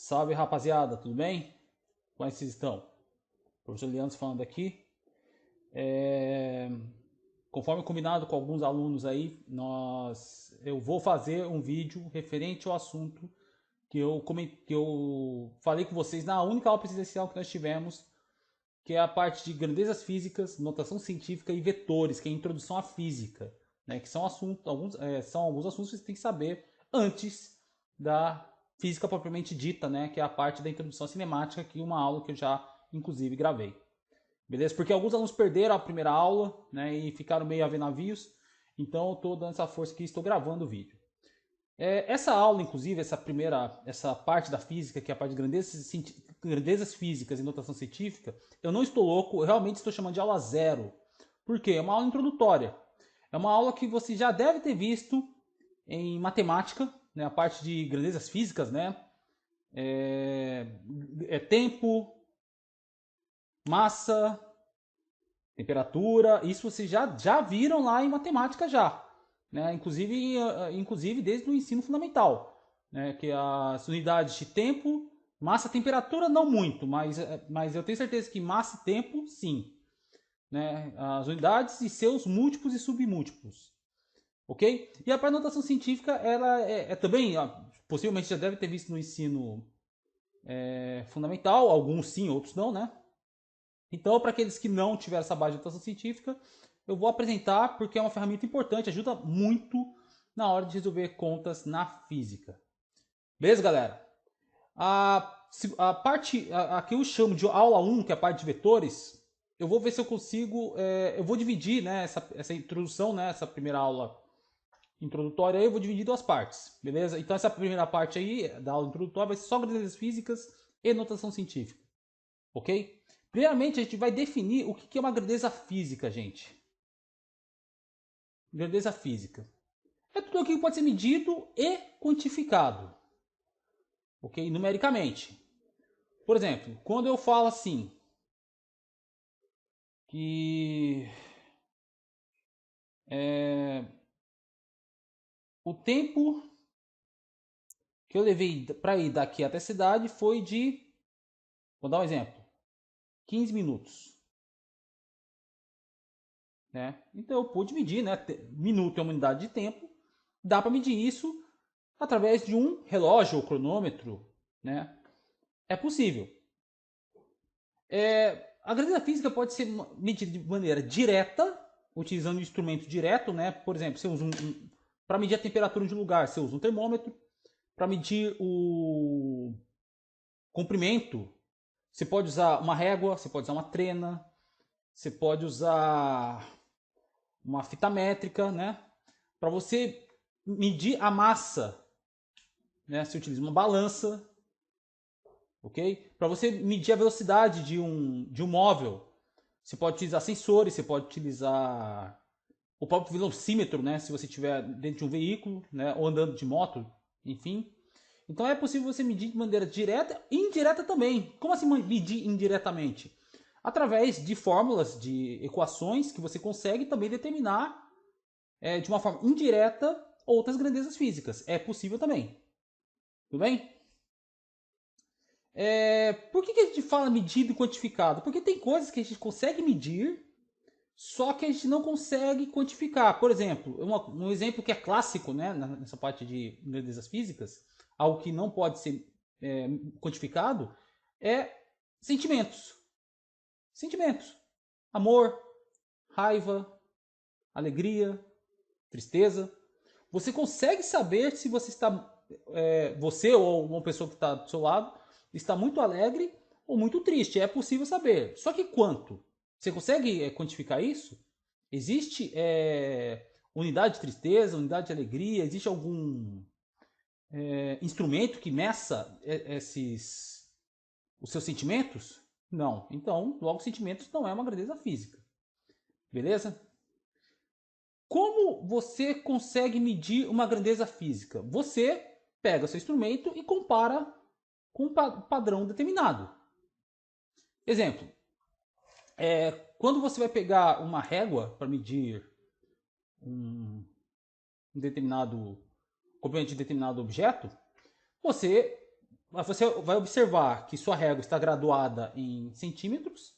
Salve, rapaziada, tudo bem? Como é que vocês estão? Professor Leandro falando aqui. Conforme combinado com alguns alunos aí, eu vou fazer um vídeo referente ao assunto que eu falei com vocês na única aula presencial que nós tivemos, que é a parte de grandezas físicas, notação científica e vetores, que é a introdução à física, né? Que são são alguns assuntos que você tem que saber antes da física propriamente dita, né? Que é a parte da introdução à cinemática, que é uma aula que eu já, inclusive, gravei. Beleza? Porque alguns alunos perderam a primeira aula, né? E ficaram meio a ver navios. Então eu estou dando essa força aqui e estou gravando o vídeo. Essa aula, inclusive, essa parte da física, que é a parte de grandezas físicas e notação científica, eu não estou louco, eu realmente estou chamando de aula zero. Por quê? É uma aula introdutória. É uma aula que você já deve ter visto em matemática, né? A parte de grandezas físicas, né? Tempo, massa, temperatura, isso vocês já viram lá em matemática já. Né? Inclusive desde o ensino fundamental, né? Que as unidades de tempo, massa, temperatura não muito, mas eu tenho certeza que massa e tempo sim, né? As unidades e seus múltiplos e submúltiplos, ok? E a notação científica ela também, possivelmente já deve ter visto no ensino fundamental, alguns sim, outros não, né? Então, para aqueles que não tiveram essa base de notação científica, eu vou apresentar porque é uma ferramenta importante, ajuda muito na hora de resolver contas na física. Beleza, galera? A parte a que eu chamo de aula 1, que é a parte de vetores, eu vou ver se eu consigo. Eu vou dividir, né, essa introdução, né, essa primeira aula introdutória, eu vou dividir em duas partes, beleza? Então, essa primeira parte aí da aula introdutória vai ser só grandezas físicas e notação científica, ok? Primeiramente, a gente vai definir o que é uma grandeza física, gente. Grandeza física é tudo aquilo que pode ser medido e quantificado, ok? Numericamente. Por exemplo, quando eu falo assim que o tempo que eu levei para ir daqui até a cidade foi de, vou dar um exemplo, 15 minutos. Né? Então eu pude medir, né? Minuto é uma unidade de tempo, dá para medir isso através de um relógio ou cronômetro, né? É possível. A grandeza física pode ser medida de maneira direta, utilizando um instrumento direto, né? Por exemplo, você usa para medir a temperatura de um lugar, você usa um termômetro. Para medir o comprimento, você pode usar uma régua, você pode usar uma trena, você pode usar uma fita métrica, né? Para você medir a massa, né? Você utiliza uma balança, ok? Para você medir a velocidade de um móvel, você pode utilizar sensores, você pode utilizar o próprio velocímetro, né? Se você estiver dentro de um veículo, né? Ou andando de moto, enfim. Então é possível você medir de maneira direta e indireta também. Como assim medir indiretamente? Através de fórmulas, de equações que você consegue também determinar de uma forma indireta outras grandezas físicas. É possível também. Tudo bem? Por que a gente fala medido e quantificado? Porque tem coisas que a gente consegue medir, só que a gente não consegue quantificar. Por exemplo, um exemplo que é clássico, né, nessa parte de grandezas físicas, algo que não pode ser quantificado, é sentimentos. Sentimentos. Amor, raiva, alegria, tristeza. Você consegue saber se você está, você ou uma pessoa que está do seu lado, está muito alegre ou muito triste. É possível saber. Só que quanto? Você consegue quantificar isso? Existe unidade de tristeza, unidade de alegria? Existe algum instrumento que meça os seus sentimentos? Não. Então, logo, sentimentos não é uma grandeza física. Beleza? Como você consegue medir uma grandeza física? Você pega seu instrumento e compara com um padrão determinado. Exemplo, quando você vai pegar uma régua para medir um determinado comprimento de determinado objeto, você você vai observar que sua régua está graduada em centímetros,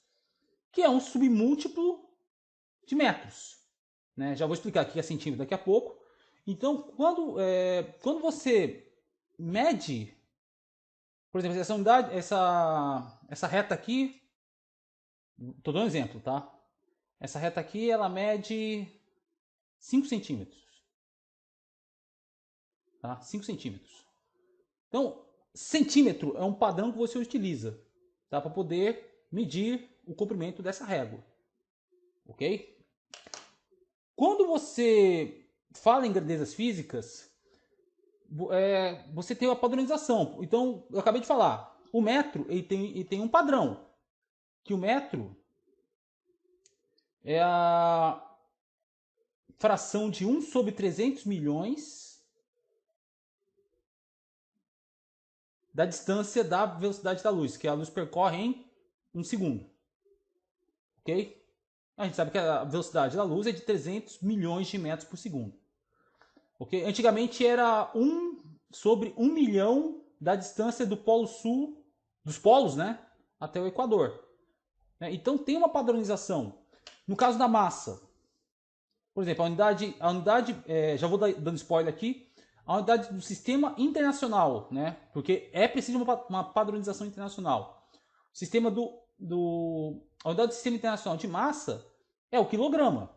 que é um submúltiplo de metros. Né? Já vou explicar o que é centímetro daqui a pouco. Então, quando você mede, por exemplo, essa unidade, essa reta aqui, estou dando um exemplo, tá? Essa reta aqui, ela mede 5 centímetros. Tá? 5 centímetros. Então, centímetro é um padrão que você utiliza, tá? Para poder medir o comprimento dessa régua. Ok? Quando você fala em grandezas físicas, você tem uma padronização. Então, eu acabei de falar, o metro ele tem um padrão, que o metro é a fração de 1 sobre 300 milhões da distância da velocidade da luz, que a luz percorre em 1 segundo. Ok? A gente sabe que a velocidade da luz é de 300 milhões de metros por segundo. Ok? Antigamente era 1 sobre 1 milhão da distância do polo sul, dos polos, né, até o Equador. Então tem uma padronização. No caso da massa, por exemplo, a unidade já vou dando spoiler aqui, a unidade do sistema internacional, né, porque é preciso uma padronização internacional. O sistema a unidade do sistema internacional de massa é o quilograma.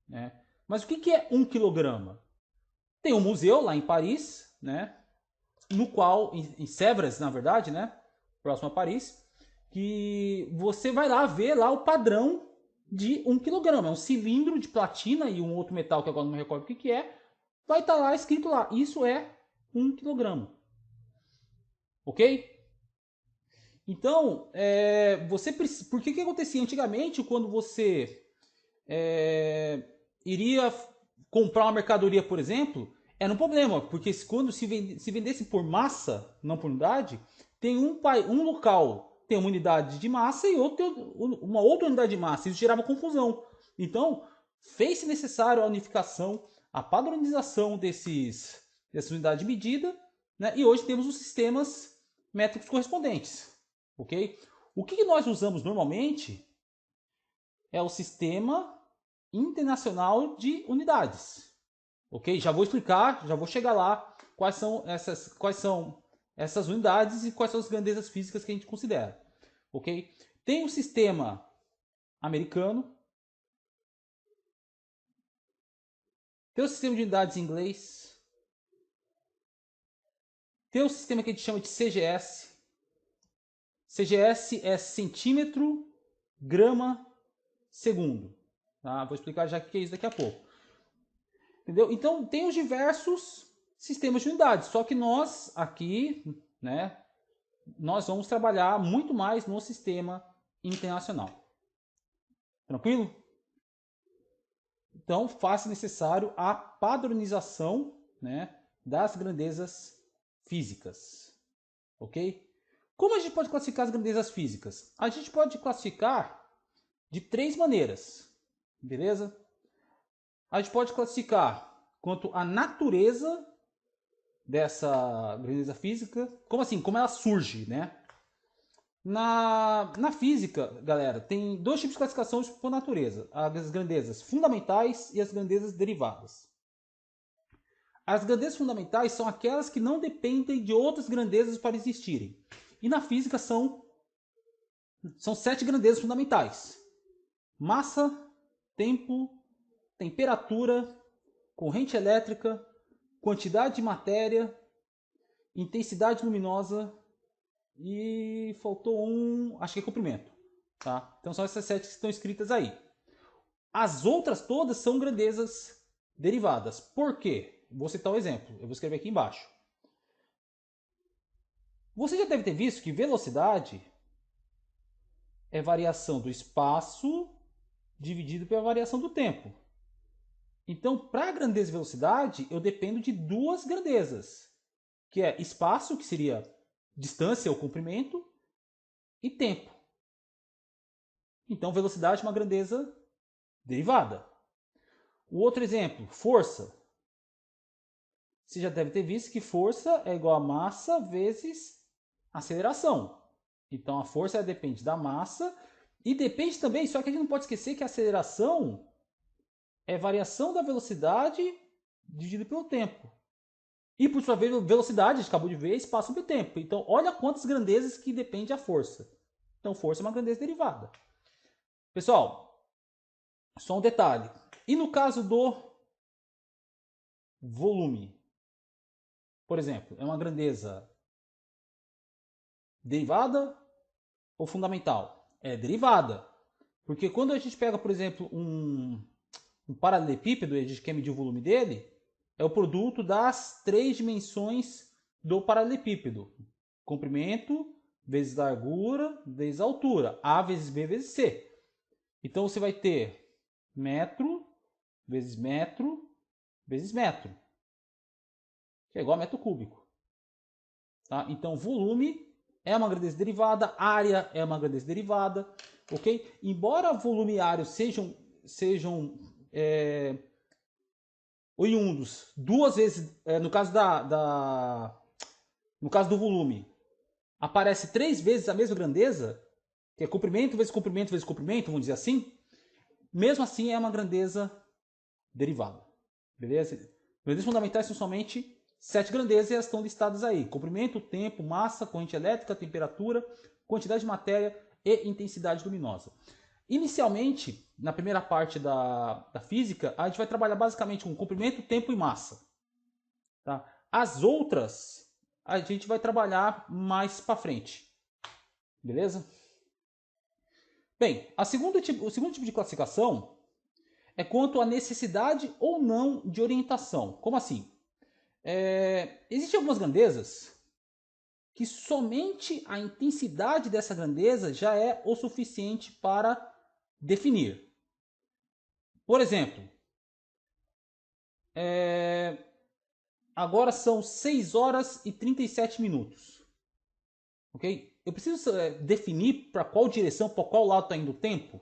Né? Mas o que é 1 quilograma? Tem um museu lá em Paris, né, no qual, em Sèvres, na verdade, né, próximo a Paris, que você vai lá ver lá o padrão de 1 quilograma. É um cilindro de platina e um outro metal que agora não me recordo o que é. Vai estar lá escrito lá, isso é 1 quilograma. Ok? Então, por que acontecia antigamente quando você iria comprar uma mercadoria, por exemplo, era um problema, porque quando se vendesse por massa, não por unidade, tem um local tem uma unidade de massa e uma outra unidade de massa. Isso gerava confusão. Então, fez-se necessário a unificação, a padronização dessas unidades de medida, né? E hoje temos os sistemas métricos correspondentes. Ok? O que nós usamos normalmente é o sistema internacional de unidades. Ok? Já vou explicar, já vou chegar lá quais são essas unidades e quais são as grandezas físicas que a gente considera. Ok? Tem o sistema americano, tem o sistema de unidades em inglês, tem o sistema que a gente chama de CGS. CGS é centímetro, grama, segundo. Tá? Vou explicar já o que é isso daqui a pouco. Entendeu? Então, tem os diversos sistemas de unidades, só que nós aqui, né, nós vamos trabalhar muito mais no sistema internacional. Tranquilo? Então, faz necessário a padronização, né, das grandezas físicas. Ok? Como a gente pode classificar as grandezas físicas? A gente pode classificar de 3 maneiras. Beleza? A gente pode classificar quanto à natureza dessa grandeza física. Como assim? Como ela surge, né? Na física, galera, tem 2 tipos de classificação por natureza. As grandezas fundamentais e as grandezas derivadas. As grandezas fundamentais são aquelas que não dependem de outras grandezas para existirem. E na física são 7 grandezas fundamentais. Massa, tempo, temperatura, corrente elétrica, quantidade de matéria, intensidade luminosa e faltou acho que é comprimento. Tá? Então são essas 7 que estão escritas aí. As outras todas são grandezas derivadas. Por quê? Vou citar um exemplo. Eu vou escrever aqui embaixo. Você já deve ter visto que velocidade é variação do espaço dividido pela variação do tempo. Então, para a grandeza e velocidade, eu dependo de 2 grandezas, que é espaço, que seria distância ou comprimento, e tempo. Então, velocidade é uma grandeza derivada. O outro exemplo, força. Você já deve ter visto que força é igual a massa vezes aceleração. Então a força depende da massa e depende também, só que a gente não pode esquecer que a aceleração é variação da velocidade dividida pelo tempo. E por sua vez, velocidade, a gente acabou de ver, espaço pelo tempo. Então olha quantas grandezas que depende a força. Então força é uma grandeza derivada. Pessoal, só um detalhe. E no caso do volume? Por exemplo, é uma grandeza derivada ou fundamental? É derivada. Porque quando a gente pega, por exemplo, um paralelepípedo e a gente quer medir o volume dele, é o produto das três dimensões do paralelepípedo. Comprimento vezes largura vezes altura. A vezes B vezes C. Então você vai ter metro vezes metro vezes metro, que é igual a metro cúbico. Tá? Então volume é uma grandeza derivada, área é uma grandeza derivada, ok? Embora volume e área sejam oriundos duas vezes, no caso no caso do volume, aparece três vezes a mesma grandeza, que é comprimento vezes comprimento vezes comprimento, vamos dizer assim, mesmo assim é uma grandeza derivada, beleza? Grandezas fundamentais são somente 7 grandezas e elas estão listadas aí: comprimento, tempo, massa, corrente elétrica, temperatura, quantidade de matéria e intensidade luminosa. Inicialmente, na primeira parte da física, a gente vai trabalhar basicamente com comprimento, tempo e massa. Tá? As outras, a gente vai trabalhar mais para frente. Beleza? Bem, o segundo tipo de classificação é quanto à necessidade ou não de orientação. Como assim? Existem algumas grandezas que somente a intensidade dessa grandeza já é o suficiente para definir. Por exemplo, agora são 6 horas e 37 minutos. Ok? Eu preciso definir para qual direção, para qual lado está indo o tempo?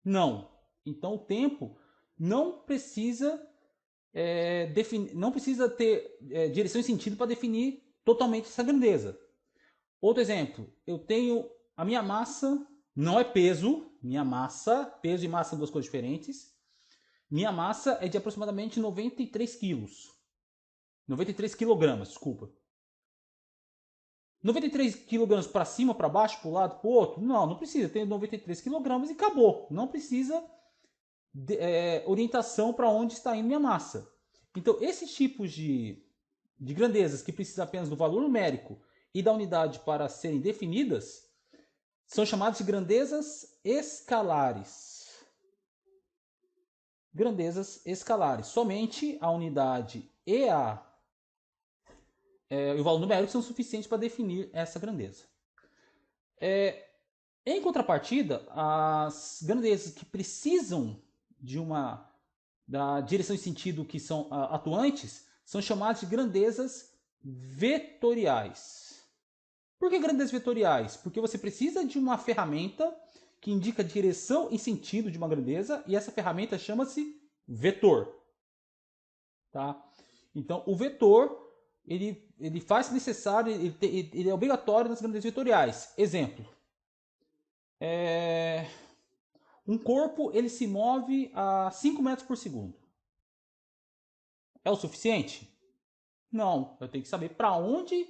Não. Então o tempo não precisa não precisa ter direção e sentido para definir totalmente essa grandeza. Outro exemplo, eu tenho a minha massa, não é peso, minha massa, peso e massa são duas coisas diferentes. Minha massa é de aproximadamente 93 quilos. 93 quilogramas, desculpa. 93 quilogramas para cima, para baixo, para o lado, para o outro? Não, não precisa. Tem 93 quilogramas e acabou. Não precisa orientação para onde está indo minha massa. Então, esses tipos de grandezas que precisam apenas do valor numérico e da unidade para serem definidas são chamadas de grandezas escalares. Grandezas escalares. Somente a unidade e o valor numérico são suficientes para definir essa grandeza. Em contrapartida, as grandezas que precisam da direção e sentido que são atuantes são chamadas de grandezas vetoriais. Por que grandezas vetoriais? Porque você precisa de uma ferramenta que indica direção e sentido de uma grandeza e essa ferramenta chama-se vetor. Tá? Então, o vetor ele faz necessário, ele é obrigatório nas grandezas vetoriais. Exemplo. Um corpo ele se move a 5 metros por segundo. É o suficiente? Não. Eu tenho que saber para onde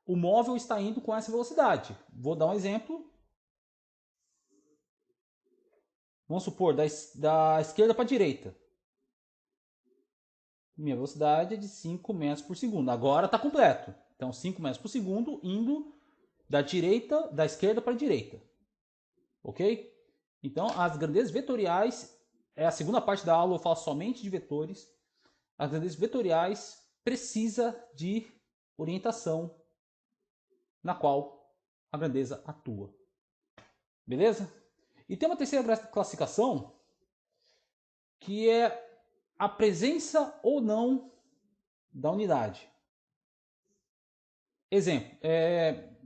o móvel está indo com essa velocidade. Vou dar um exemplo. Vamos supor, da esquerda para a direita. Minha velocidade é de 5 metros por segundo. Agora está completo. Então, 5 metros por segundo indo da esquerda para a direita. Ok? Então, as grandezas vetoriais, a segunda parte da aula eu falo somente de vetores. As grandezas vetoriais precisa de orientação na qual a grandeza atua. Beleza? E tem uma terceira classificação que é a presença ou não da unidade. Exemplo,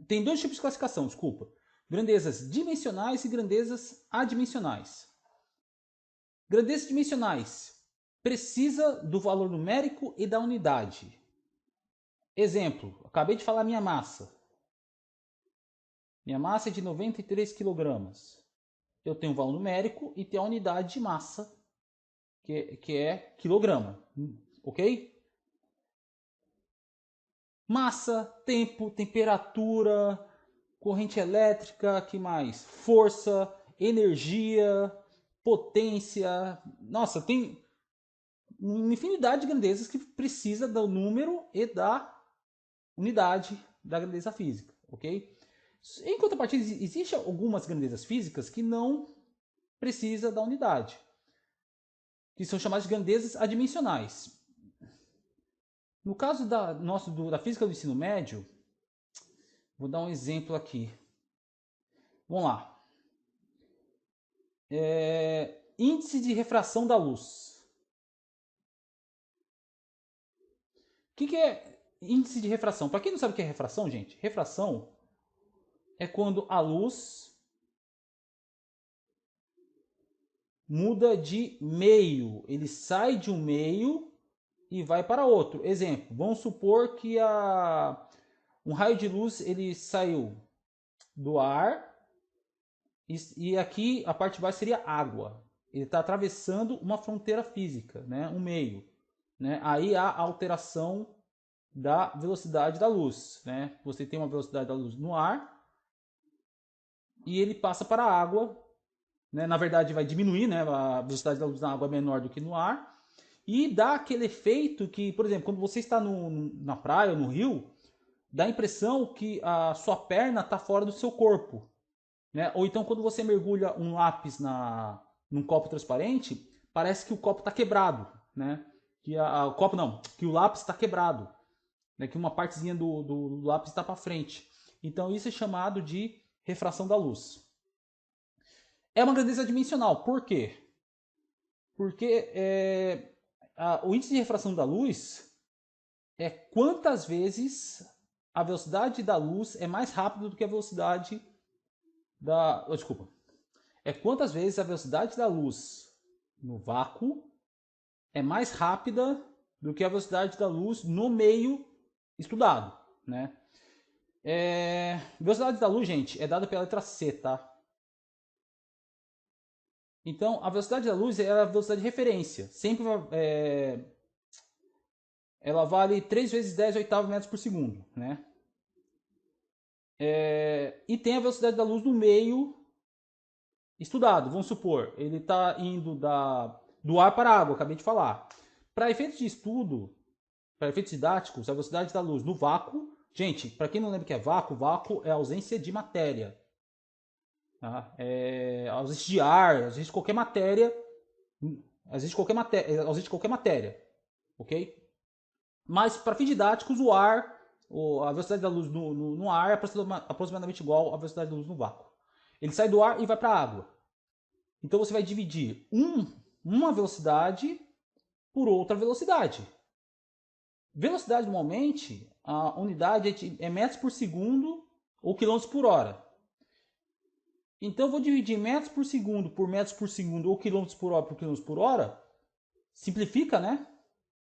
tem dois tipos de classificação, desculpa. Grandezas dimensionais e grandezas adimensionais. Grandezas dimensionais precisa do valor numérico e da unidade. Exemplo, acabei de falar minha massa. Minha massa é de 93 kg. Eu tenho o valor numérico e tenho a unidade de massa, que é quilograma. Ok? Massa, tempo, temperatura, corrente elétrica, que mais? Força, energia, potência. Nossa, tem uma infinidade de grandezas que precisa do número e da unidade da grandeza física, ok? Em contrapartida, existem algumas grandezas físicas que não precisa da unidade, que são chamadas de grandezas adimensionais. No caso da física do ensino médio, vou dar um exemplo aqui. Vamos lá. Índice de refração da luz. O que é índice de refração? Para quem não sabe o que é refração, gente, refração é quando a luz muda de meio. Ele sai de um meio e vai para outro. Exemplo, vamos supor que um raio de luz ele saiu do ar e aqui a parte de baixo seria água. Ele está atravessando uma fronteira física, né? Um meio. Né? Aí há a alteração da velocidade da luz. Né? Você tem uma velocidade da luz no ar e ele passa para a água. Né? Na verdade vai diminuir, né? A velocidade da luz na água é menor do que no ar. E dá aquele efeito que, por exemplo, quando você está na praia ou no rio, dá a impressão que a sua perna está fora do seu corpo. Né? Ou então quando você mergulha um lápis num copo transparente, parece que o copo está quebrado. Né? O copo não, que o lápis está quebrado. Né? Que uma partezinha do lápis está para frente. Então isso é chamado de refração da luz. É uma grandeza dimensional. Por quê? Porque o índice de refração da luz é quantas vezes a velocidade da luz é mais rápida do que a velocidade da... desculpa. É quantas vezes a velocidade da luz no vácuo é mais rápida do que a velocidade da luz no meio estudado, né? Velocidade da luz, gente, é dada pela letra C, tá? Então, a velocidade da luz é a velocidade de referência. Sempre ela vale 3 vezes 10 oitavos metros por segundo, né? E tem a velocidade da luz no meio estudado. Vamos supor, ele está indo do ar para a água, acabei de falar. Para efeitos de estudo, para efeitos didáticos, a velocidade da luz no vácuo... Gente, para quem não lembra o que é vácuo é a ausência de matéria. Tá? Ausência de ar, ausência de qualquer matéria. Ausência de qualquer matéria. Ok? Mas para fins didáticos, o ar, a velocidade da luz no ar é aproximadamente igual à velocidade da luz no vácuo. Ele sai do ar e vai para a água. Então você vai dividir uma velocidade por outra velocidade. Velocidade normalmente, a unidade é metros por segundo ou quilômetros por hora. Então eu vou dividir metros por segundo ou quilômetros por hora por quilômetros por hora. Simplifica, né?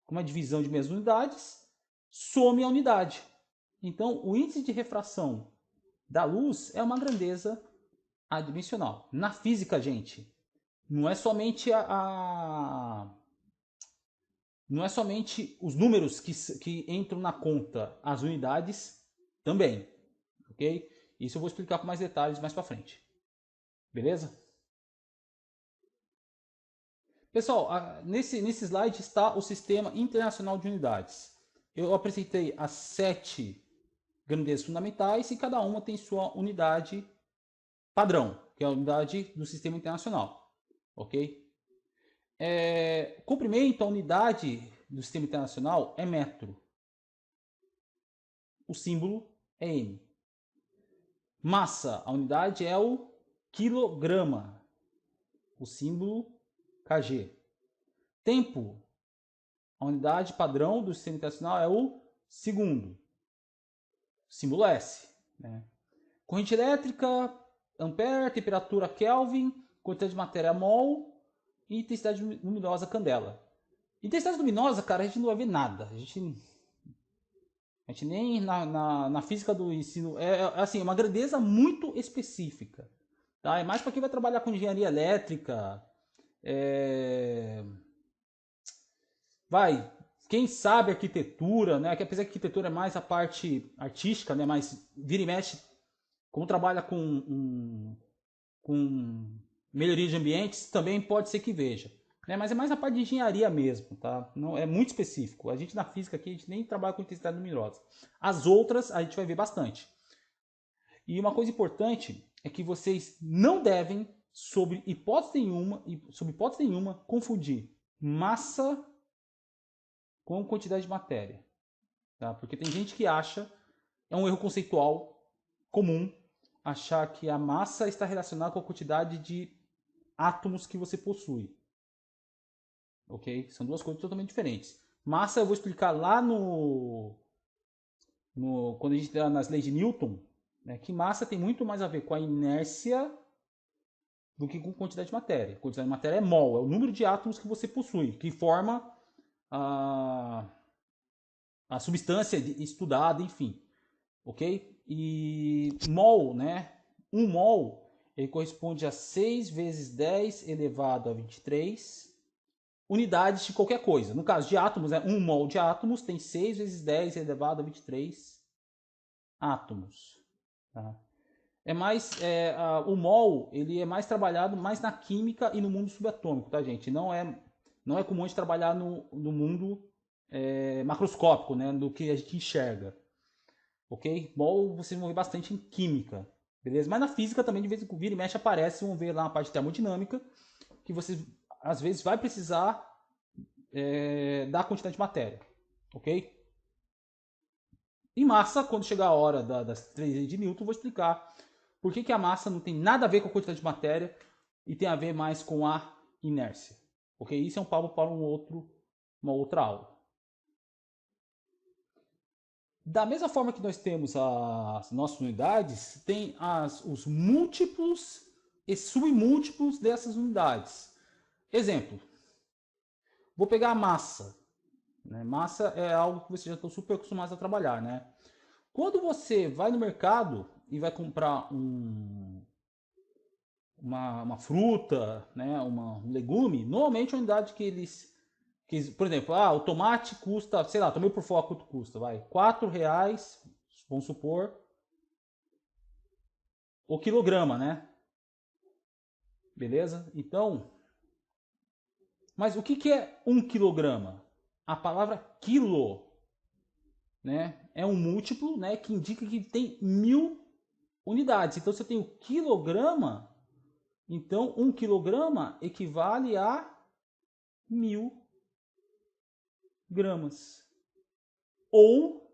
Com uma divisão de meias unidades, some a unidade. Então, o índice de refração da luz é uma grandeza adimensional. Na física, gente, não é somente não é somente os números que entram na conta, as unidades também, ok? Isso eu vou explicar com mais detalhes mais para frente. Beleza? Pessoal, nesse slide está o Sistema Internacional de Unidades. Eu apresentei as 7 grandezas fundamentais e cada uma tem sua unidade padrão, que é a unidade do Sistema Internacional. Ok? Comprimento, a unidade do Sistema Internacional é metro. O símbolo é M. Massa, a unidade é o quilograma. O símbolo kg. Tempo, a unidade padrão do Sistema Internacional é o segundo. Símbolo S. Né? Corrente elétrica, ampere, temperatura Kelvin, quantidade de matéria mol e intensidade luminosa candela. Intensidade luminosa, cara, a gente não vai ver nada. A gente nem na física do ensino. Assim, uma grandeza muito específica. Tá? É mais para quem vai trabalhar com engenharia elétrica. É... Vai, quem sabe arquitetura, né? Que apesar que arquitetura é mais a parte artística, né? Mas vira e mexe, como trabalha com melhoria de ambientes, também pode ser que veja. Né? Mas é mais a parte de engenharia mesmo, tá? Não, é muito específico. A gente na física aqui, a gente nem trabalha com intensidade luminosa. As outras, a gente vai ver bastante. E uma coisa importante é que vocês não devem, sob hipótese nenhuma, confundir massa com quantidade de matéria. Tá? Porque tem gente que acha, é um erro conceitual comum, achar que a massa está relacionada com a quantidade de átomos que você possui. Ok? São duas coisas totalmente diferentes. Massa eu vou explicar lá quando a gente está nas leis de Newton, né, que massa tem muito mais a ver com a inércia do que com quantidade de matéria. A quantidade de matéria é mol, é o número de átomos que você possui, que forma a substância estudada, enfim. Ok? E mol, né? Um mol, ele corresponde a 6 vezes 10 elevado a 23 unidades de qualquer coisa. No caso de átomos, né? Um mol de átomos tem 6 vezes 10 elevado a 23 átomos. Tá? O mol, ele é mais trabalhado mais na química e no mundo subatômico, tá, gente? Não é comum a gente trabalhar no mundo macroscópico, né? Do que a gente enxerga. Ok? Mol vocês vão ver bastante em química. Beleza? Mas na física também, de vez em quando, vira e mexe, aparece, vão ver lá na parte de termodinâmica, que vocês, às vezes, vai precisar da quantidade de matéria. Ok? E massa, quando chegar a hora das 3 leis de Newton, eu vou explicar por que a massa não tem nada a ver com a quantidade de matéria e tem a ver mais com a inércia. Ok? Isso é um papo para uma outra aula. Da mesma forma que nós temos as nossas unidades, tem os múltiplos e submúltiplos dessas unidades. Exemplo, vou pegar a massa. Né? Massa é algo que vocês já estão super acostumados a trabalhar. Né? Quando você vai no mercado e vai comprar uma fruta, né? Um legume, normalmente a unidade por exemplo, o tomate custa, sei lá, tomei por fora quanto custa, vai, R$ 4, vamos supor, o quilograma, né? Beleza? Então, mas o que é 1 quilograma? A palavra quilo, né, é um múltiplo, né, que indica que tem 1000 unidades. Então, se eu tenho quilograma, então 1 quilograma equivale a 1000 gramas. Ou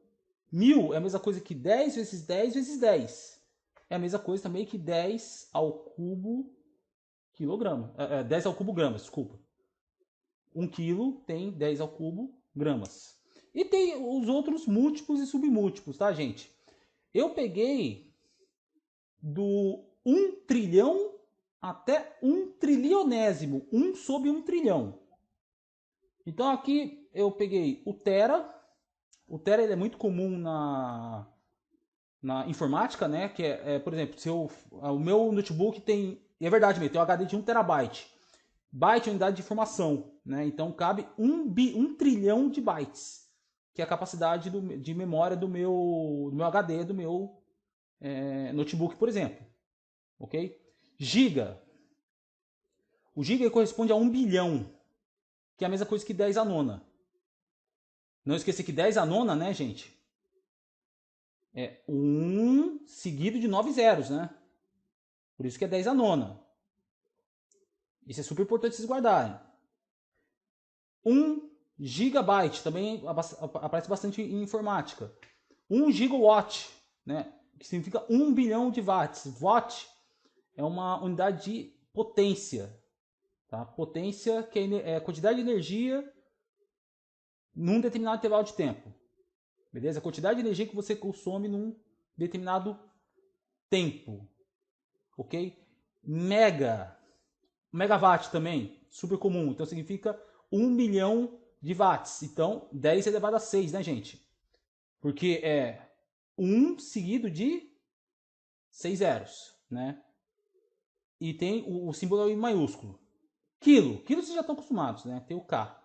1000 é a mesma coisa que 10 vezes 10 vezes 10. É a mesma coisa também que 10 ao cubo quilograma. 10 ao cubo gramas, desculpa. 1 quilo tem 10 ao cubo gramas. E tem os outros múltiplos e submúltiplos, tá, gente? Eu peguei do 1 trilhão até 1 trilionésimo. 1 sobre 1 trilhão. Então aqui eu peguei o tera. O tera ele é muito comum na informática, né? Que por exemplo, o meu notebook tem, é verdade mesmo, tem um HD de 1 terabyte. Byte é unidade de informação, né? Então cabe 1 trilhão de bytes, que é a capacidade de memória do meu HD, do meu notebook, por exemplo. Ok? Giga. O giga corresponde a 1 bilhão, que é a mesma coisa que 10 a nona. Não esqueça que 10 a nona, né, gente? É 1 seguido de 9 zeros, né? Por isso que é 10 a nona. Isso é super importante vocês guardarem. 1 gigabyte também aparece bastante em informática. 1 gigawatt, né? Que significa 1 bilhão de watts. Watt é uma unidade de potência. Tá? Potência que é a quantidade de energia num determinado intervalo de tempo. Beleza? A quantidade de energia que você consome num determinado tempo. Ok? Megawatt também, super comum. Então significa 1 milhão de watts. Então, 10 elevado a 6, né, gente? Porque é 1 seguido de 6 zeros, né? E tem o símbolo em maiúsculo. Quilo vocês já estão acostumados, né? Tem o K.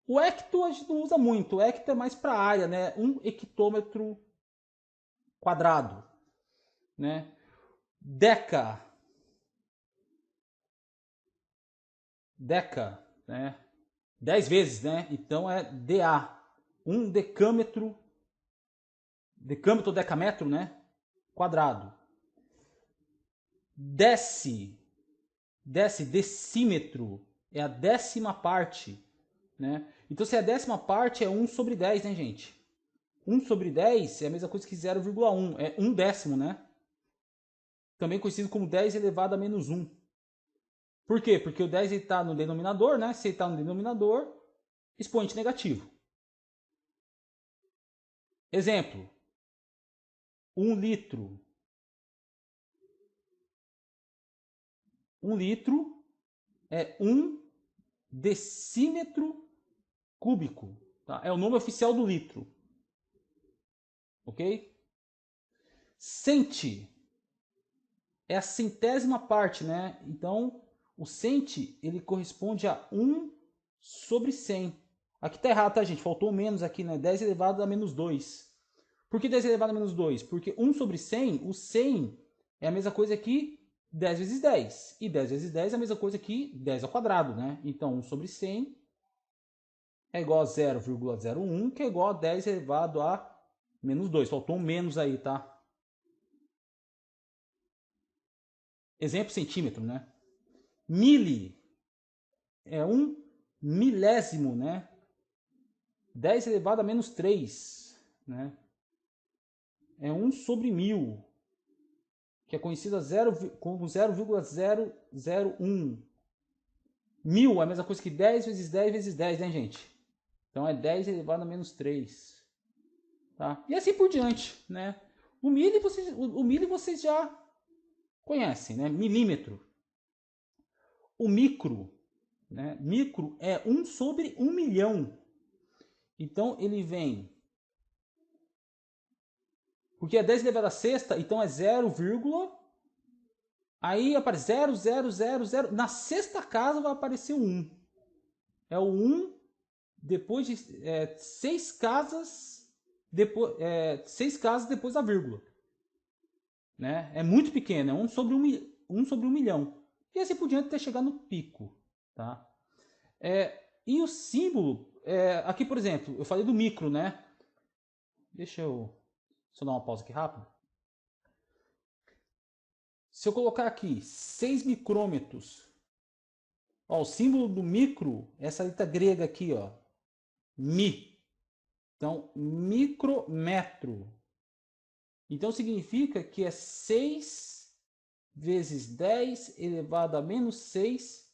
O hecto a gente não usa muito. O hecto é mais para área, né? 1 hectômetro quadrado, né? Deca, né? 10 vezes, né? Então é DA. 1 decâmetro ou decamέτro, né? Quadrado. Decímetro é a 10ª parte, né? Então se é a 10ª parte é 1 sobre 10, né, gente? 1 sobre 10 é a mesma coisa que 0,1, é 1 décimo, né? Também conhecido como 10 elevado a menos 1. Por quê? Porque o 10 está no denominador, né? Se ele está no denominador, expoente negativo. Exemplo. 1 litro. 1 litro é 1 decímetro cúbico. Tá? É o nome oficial do litro. Ok? Centi é a 100ª parte, né? Então, o centi, ele corresponde a 1 sobre 100. Aqui tá errado, tá, gente? Faltou menos aqui, né? 10 elevado a menos 2. Por que 10 elevado a menos 2? Porque 1 sobre 100, o 100 é a mesma coisa que 10 vezes 10. E 10 vezes 10 é a mesma coisa que 10 ao quadrado, né? Então, 1 sobre 100 é igual a 0,01, que é igual a 10 elevado a menos 2. Faltou um menos aí, tá? Exemplo centímetro, né? Mili é 1 milésimo, né? 10 elevado a menos 3, né? É 1 sobre 1000, que é conhecido como 0,001. 1000 é a mesma coisa que 10 vezes 10 vezes 10, né, gente? Então é 10 elevado a menos 3. Tá? E assim por diante, né? O milho vocês já conhecem, né? Milímetro. O micro, né? Micro é 1 sobre 1 milhão. Então ele vem... Porque é 10 elevado a sexta, então é 0, aí aparece 0, 0, 0, 0. Na sexta casa vai aparecer o 1. É o 1 depois de 6 casas depois, 6 casas depois da vírgula. Né? É muito pequeno, é 1 sobre 1 sobre 1 milhão. E assim por diante até chegar no pico. Tá? E o símbolo, aqui por exemplo, eu falei do micro, né? Deixa eu só dar uma pausa aqui rápido. Se eu colocar aqui 6 micrômetros, ó, o símbolo do micro, essa letra grega aqui, ó, mi. Então, micrômetro. Então significa que é 6 vezes 10 elevado a menos 6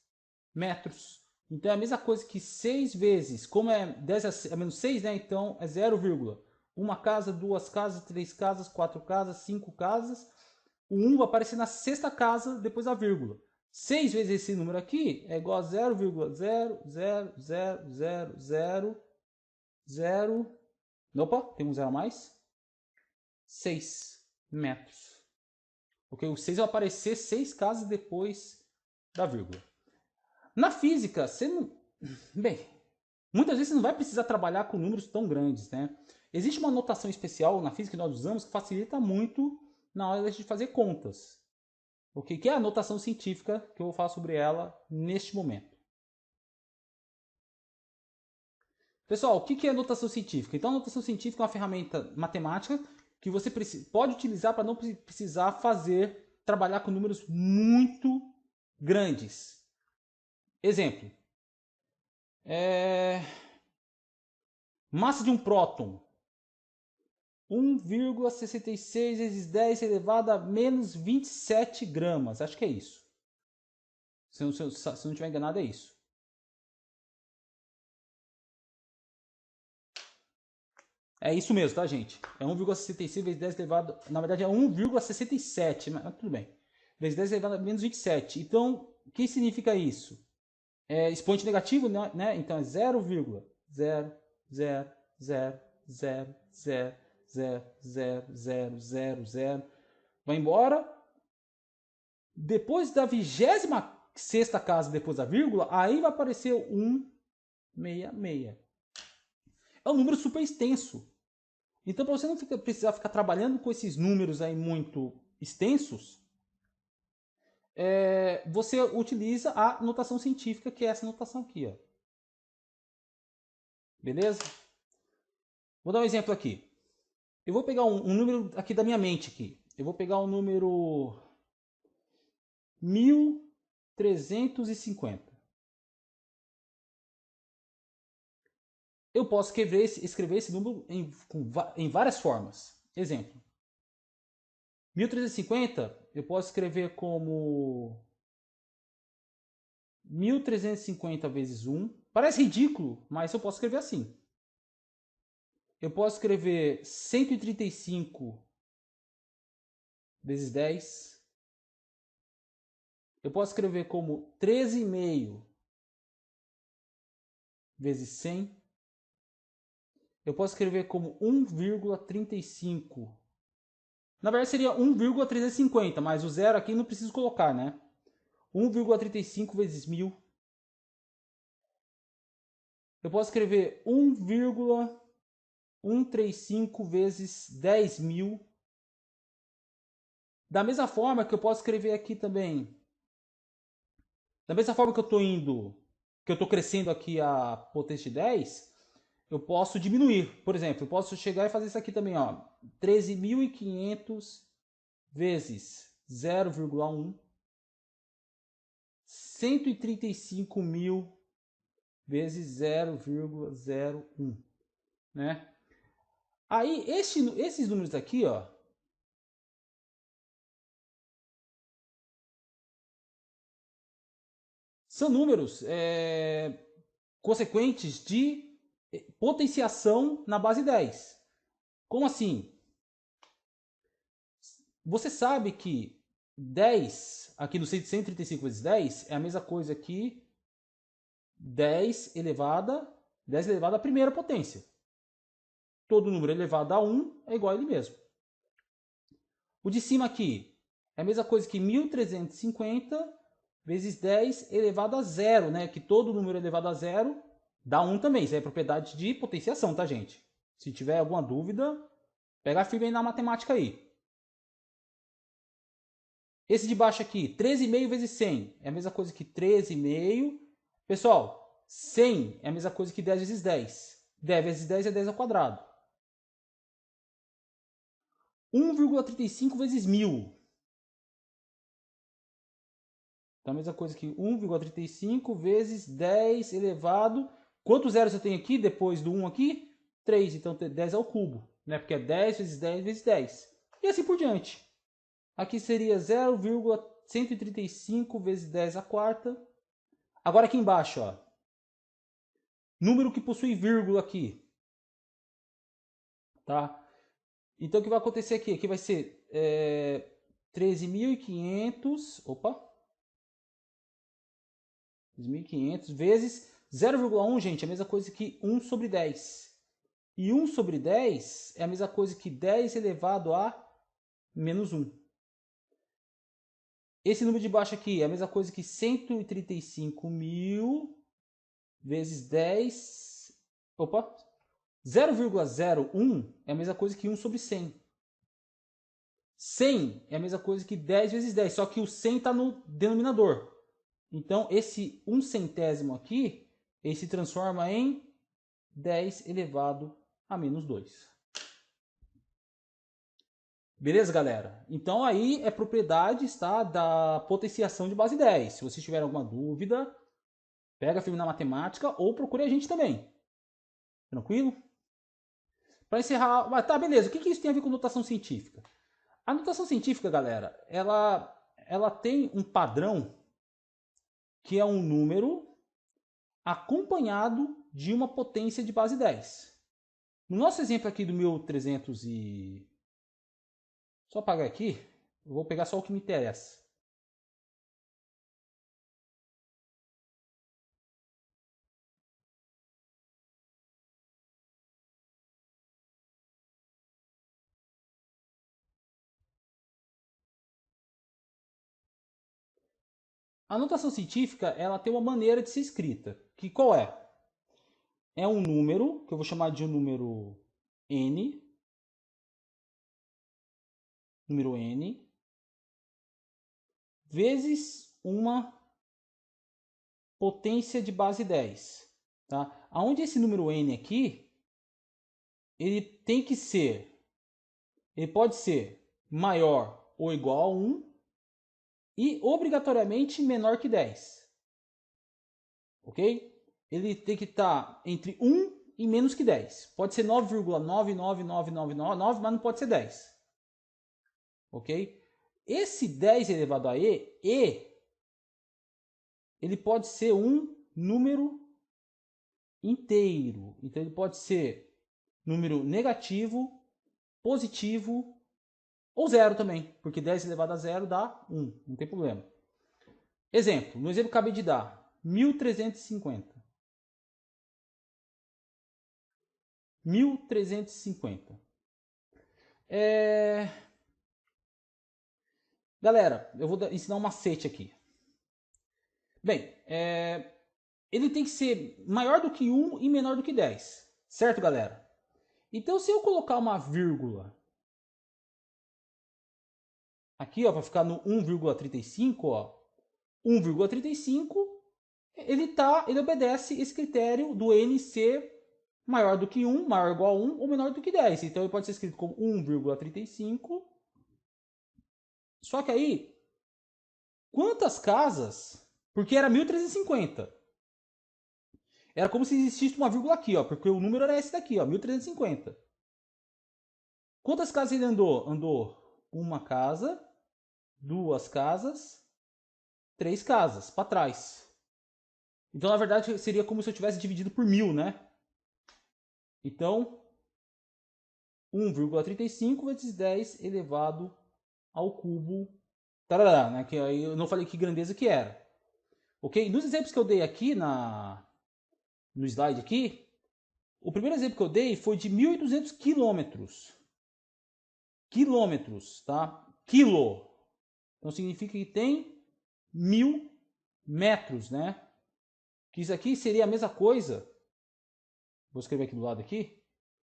metros. Então é a mesma coisa que 6 vezes, como é 10 a menos 6, né? Então é 0, uma casa, 2 casas, 3 casas, 4 casas, 5 casas. O 1 vai aparecer na sexta casa depois da vírgula. 6 vezes esse número aqui é igual a 0,0000000. Opa, tem um 0 a mais. 6 metros. Porque o 6 vai aparecer 6 casas depois da vírgula. Na física, você não... Bem, muitas vezes você não vai precisar trabalhar com números tão grandes, né? Existe uma notação especial na física que nós usamos que facilita muito na hora de fazer contas. O que é a notação científica, que eu vou falar sobre ela neste momento. Pessoal, o que é notação científica? Então, a notação científica é uma ferramenta matemática que você pode utilizar para não precisar trabalhar com números muito grandes. Exemplo. Massa de um próton. 1,66 vezes 10 elevado a menos 27 gramas. Acho que é isso. Se não estiver enganado, é isso. É isso mesmo, tá, gente? É 1,66 vezes 10 elevado... Na verdade, é 1,67, mas tudo bem. Vezes 10 elevado a menos 27. Então, o que significa isso? É expoente negativo, né? Então, é 0,00000000. 0, 0, 0, 0, 0, 0, 0. Vai embora. Depois da 26ª casa, depois da vírgula, aí vai aparecer o 166. É um número super extenso. Então, para você não precisar ficar trabalhando com esses números aí muito extensos, você utiliza a notação científica, que é essa notação aqui, ó. Beleza? Vou dar um exemplo aqui. Eu vou pegar um número aqui da minha mente aqui. Eu vou pegar o número 1350. Eu posso escrever esse número em várias formas. Exemplo. 1350 eu posso escrever como 1350 vezes 1. Parece ridículo, mas eu posso escrever assim. Eu posso escrever 135 vezes 10. Eu posso escrever como 13,5 vezes 100. Eu posso escrever como 1,35. Na verdade seria 1,350, mas o zero aqui não preciso colocar, né? 1,35 vezes 1000. Eu posso escrever 1,135 vezes 10.000. Da mesma forma que eu posso escrever aqui também. Da mesma forma que eu estou crescendo aqui a potência de 10, eu posso diminuir. Por exemplo, eu posso chegar e fazer isso aqui também, ó. 13.500 vezes 0,1. 135.000 vezes 0,01, né? Aí, esses números aqui, ó, são números consequentes de potenciação na base 10. Como assim? Você sabe que 10, aqui no 135 vezes 10, é a mesma coisa que 10 elevado à primeira potência. Todo número elevado a 1 é igual a ele mesmo. O de cima aqui é a mesma coisa que 1350 vezes 10 elevado a 0, né? Que todo número elevado a 0 dá 1 também. Isso é propriedade de potenciação, tá, gente? Se tiver alguma dúvida, pega firme aí na matemática aí. Esse de baixo aqui, 13,5 vezes 100, é a mesma coisa que 13,5. Pessoal, 100 é a mesma coisa que 10 vezes 10. 10 vezes 10 é 10 ao quadrado. 1,35 vezes 1000. Então, a mesma coisa que 1,35 vezes 10 elevado... Quantos zeros eu tenho aqui depois do 1 aqui? 3. Então, 10 ao cubo, né? Porque é 10 vezes 10 vezes 10. E assim por diante. Aqui seria 0,135 vezes 10 à quarta. Agora aqui embaixo, ó. Número que possui vírgula aqui. Tá? Então, o que vai acontecer aqui? Aqui vai ser 13.500... Opa! 13.500 vezes 0,1, gente, é a mesma coisa que 1 sobre 10. E 1 sobre 10 é a mesma coisa que 10 elevado a menos 1. Esse número de baixo aqui é a mesma coisa que 135.000 vezes 10... Opa! 0,01 é a mesma coisa que 1 sobre 100. 100 é a mesma coisa que 10 vezes 10, só que o 100 está no denominador. Então, esse 1 centésimo aqui, ele se transforma em 10 elevado a menos 2. Beleza, galera? Então, aí é propriedade, tá, da potenciação de base 10. Se vocês tiverem alguma dúvida, pega firme na matemática ou procure a gente também. Tranquilo? Para encerrar... Tá, beleza. O que isso tem a ver com notação científica? A notação científica, galera, ela tem um padrão que é um número acompanhado de uma potência de base 10. No nosso exemplo aqui do 1300 e... Só apagar aqui, eu vou pegar só o que me interessa. A notação científica, ela tem uma maneira de ser escrita. Que qual é? É um número, que eu vou chamar de um número n, vezes uma potência de base 10. Tá? Onde esse número n aqui, ele tem que ser, ele pode ser maior ou igual a 1 e obrigatoriamente menor que 10. Ok? Ele tem que estar entre 1 e menos que 10. Pode ser 9,99999, mas não pode ser 10. Ok? Esse 10 elevado a e, ele pode ser um número inteiro. Então ele pode ser número negativo, positivo ou zero também, porque 10 elevado a zero dá 1, não tem problema. Exemplo, no exemplo que eu acabei de dar, 1350. 1350. Galera, eu vou ensinar um macete aqui. Bem, ele tem que ser maior do que 1 e menor do que 10. Certo, galera? Então, se eu colocar uma vírgula aqui, ó, para ficar no 1,35, ó, 1,35, ele obedece esse critério do n ser maior do que 1, maior ou igual a 1 ou menor do que 10. Então, ele pode ser escrito como 1,35. Só que aí, quantas casas? Porque era 1350. Era como se existisse uma vírgula aqui, ó, porque o número era esse daqui, ó, 1350. Quantas casas ele andou? Andou uma casa, duas casas, três casas para trás. Então, na verdade, seria como se eu tivesse dividido por 1000, né? Então, 1,35 vezes 10 elevado ao cubo. Tarará, né? Que aí eu não falei que grandeza que era. Ok? Nos exemplos que eu dei aqui no slide aqui, o primeiro exemplo que eu dei foi de 1.200 quilômetros. Quilômetros, tá? Quilo. Então significa que tem 1000 metros, né? Que isso aqui seria a mesma coisa. Vou escrever aqui do lado aqui.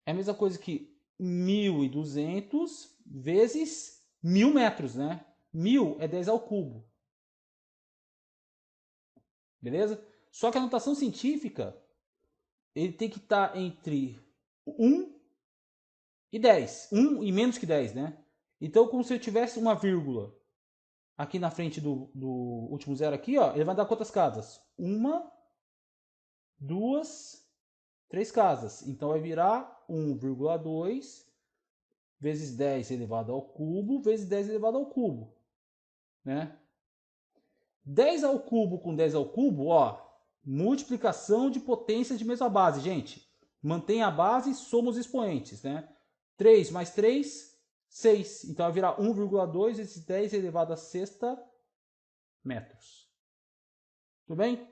É a mesma coisa que 1.200 vezes 1000 metros, né? 1000 é 10 ao cubo. Beleza? Só que a notação científica, ele tem que estar entre 1 e 10. 1 e menos que 10, né? Então, como se eu tivesse uma vírgula aqui na frente do último zero aqui, ó, ele vai dar quantas casas? Uma, duas, três casas. Então vai virar 1,2 vezes 10 elevado ao cubo vezes 10 elevado ao cubo, né? 10 ao cubo com 10 ao cubo, ó, multiplicação de potências de mesma base, gente. Mantém a base, soma os expoentes, né? 3 mais 3, 6. Então vai virar 1,2 vezes 10 elevado a sexta metros. Tudo bem?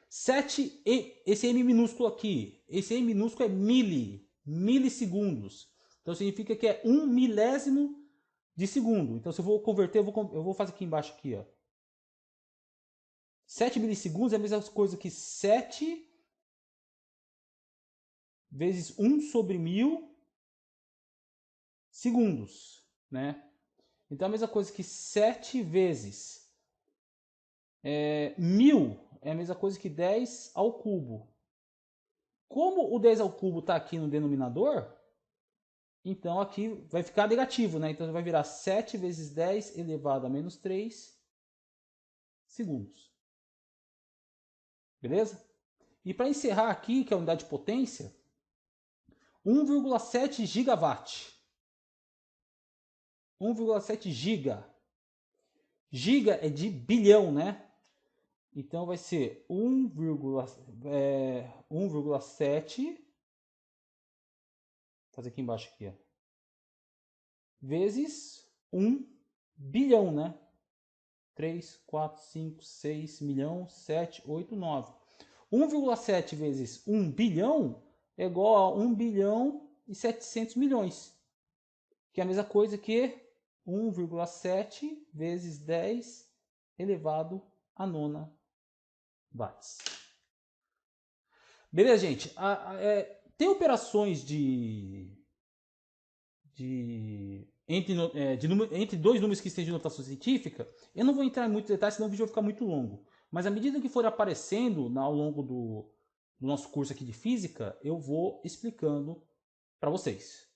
7, esse M minúsculo aqui, esse M minúsculo é milissegundos. Então significa que é 1 milésimo de segundo. Então se eu vou converter, eu vou fazer aqui embaixo aqui, ó. 7 milissegundos é a mesma coisa que 7 vezes 1 sobre 1000 segundos, né? Então é a mesma coisa que 7 vezes 1000 é a mesma coisa que 10 ao cubo. Como o 10 ao cubo está aqui no denominador, então aqui vai ficar negativo, né? Então vai virar 7 vezes 10 elevado a menos 3 segundos. Beleza? E para encerrar aqui, que é a unidade de potência, 1,7 gigawatt. 1,7 giga. Giga é de bilhão, né? Então vai ser 1,7. Vou fazer aqui embaixo aqui, ó. Vezes 1 bilhão, né? 3, 4, 5, 6 milhão, 7, 8, 9. 1,7 vezes 1 bilhão é igual a 1 bilhão e 700 milhões. Que é a mesma coisa que 1,7 vezes 10 elevado a nona watts. Beleza, gente? Tem operações entre dois números que estejam de notação científica. Eu não vou entrar em muitos detalhes, senão o vídeo vai ficar muito longo. Mas à medida que for aparecendo ao longo do nosso curso aqui de física, eu vou explicando para vocês.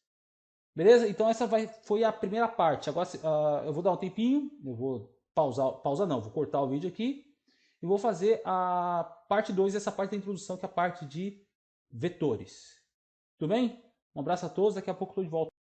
Beleza? Então essa foi a primeira parte. Agora eu vou dar um tempinho, eu vou pausar não, vou cortar o vídeo aqui e vou fazer a parte 2 dessa parte da introdução, que é a parte de vetores. Tudo bem? Um abraço a todos, daqui a pouco estou de volta.